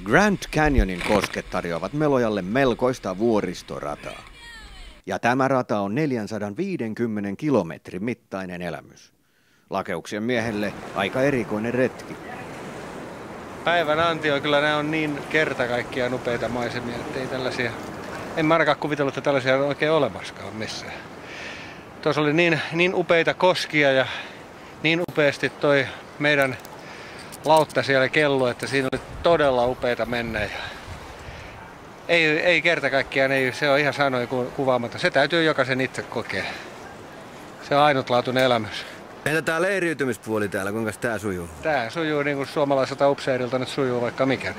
Grand Canyonin kosket tarjoavat Melojalle melkoista vuoristorataa. Ja tämä rata on 450 kilometrin mittainen elämys. Lakeuksien miehelle aika erikoinen retki. Päivän antio, kyllä nämä on niin kerta kaikkiaan upeita maisemia, ettei tällaisia... En mä ainakaan kuvitellut, että tällaisia on oikein olemaskaan missään. Tuossa oli niin upeita koskia ja niin upeasti toi meidän lautta siellä kello, että siinä oli todella upeita mennä. Ei kerta kaikkiaan, se on ihan sanoin kuvaamatta. Se täytyy jokaisen itse kokea. Se on ainutlaatuinen elämys. Entä tää leiriytymispuoli täällä, kuinka tää sujuu? Tää sujuu niin kuin suomalaiselta upseerilta nyt sujuu vaikka mikä.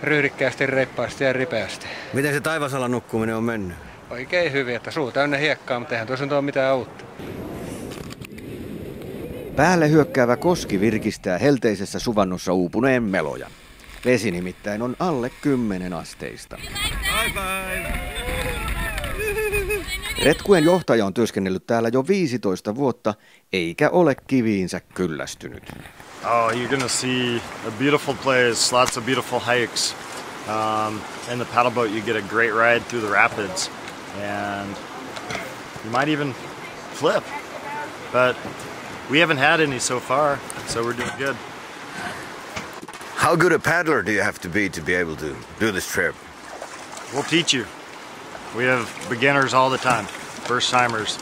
Ryhdikkäästi, reippaasti ja ripeästi. Miten se taivasalan nukkuminen on mennyt? Oikein hyvin, että suu täynnä hiekkaa, mutta eihän tuossa ole mitään uutta. Päälle hyökkäävä koski virkistää helteisessä suvannossa uupuneen Melojan. Vesi nimittäin on alle 10 asteista. Bye bye. Retkuen johtaja on työskennellyt täällä jo 15 vuotta, eikä ole kiviinsä kyllästynyt. Oh, you're gonna see a beautiful place, lots of beautiful hikes. In the paddle boat you get a great ride through the rapids and you might even flip. But we haven't had any so far, so we're doing good. How good a paddler do you have to be able to do this trip? We'll teach you. We have beginners all the time, first timers.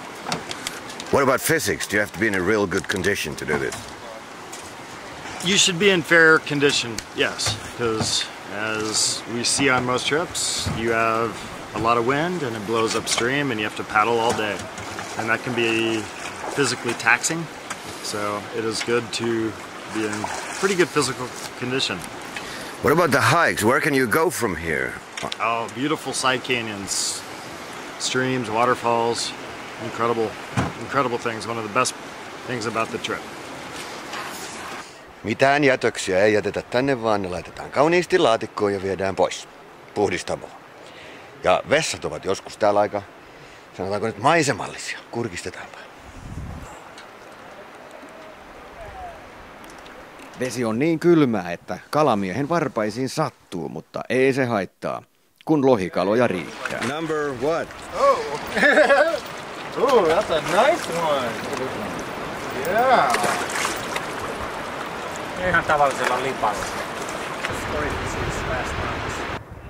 What about physics? Do you have to be in a real good condition to do this? You should be in fair condition, yes, because as we see on most trips, you have a lot of wind and it blows upstream and you have to paddle all day. And that can be physically taxing, so it is good to be in pretty good physical condition. What about the hikes? Where can you go from here? Oh, beautiful side canyons, streams, waterfalls, incredible things. One of the best things about the trip. Mitään jätöksiä ei jätetä tänne, vaan ne laitetaan kauniisti laatikkoon ja viedään pois puhdistamoon. Ja vessat ovat joskus täällä aika, sanotaanko nyt maisemallisia. Kurkistetaanpa. Vesi on niin kylmää, että kalamiehen varpaisiin sattuu, mutta ei se haittaa, kun lohikaloja riittää. Number what? Oh, oh, that's a nice one. Yeah. Ihan tavallisella lipalla.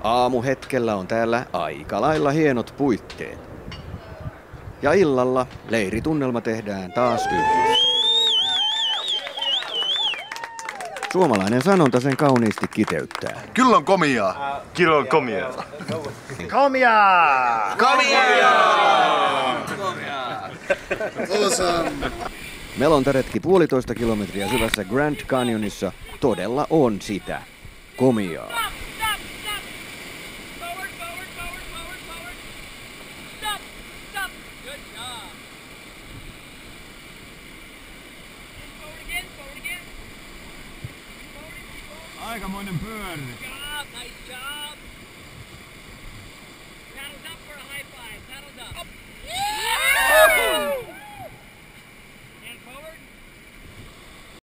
Aamuhetkellä on täällä aika lailla hienot puitteet. Ja illalla leiritunnelma tehdään taas yhdessä. Suomalainen sanonta sen kauniisti kiteyttää. Kyllä on komiaa. Kyllä on komiaa. Komiaa! Komiaa! Melontaretki 1,5 kilometriä syvässä Grand Canyonissa todella on sitä. Komiaa. Aikamoinen pyörry.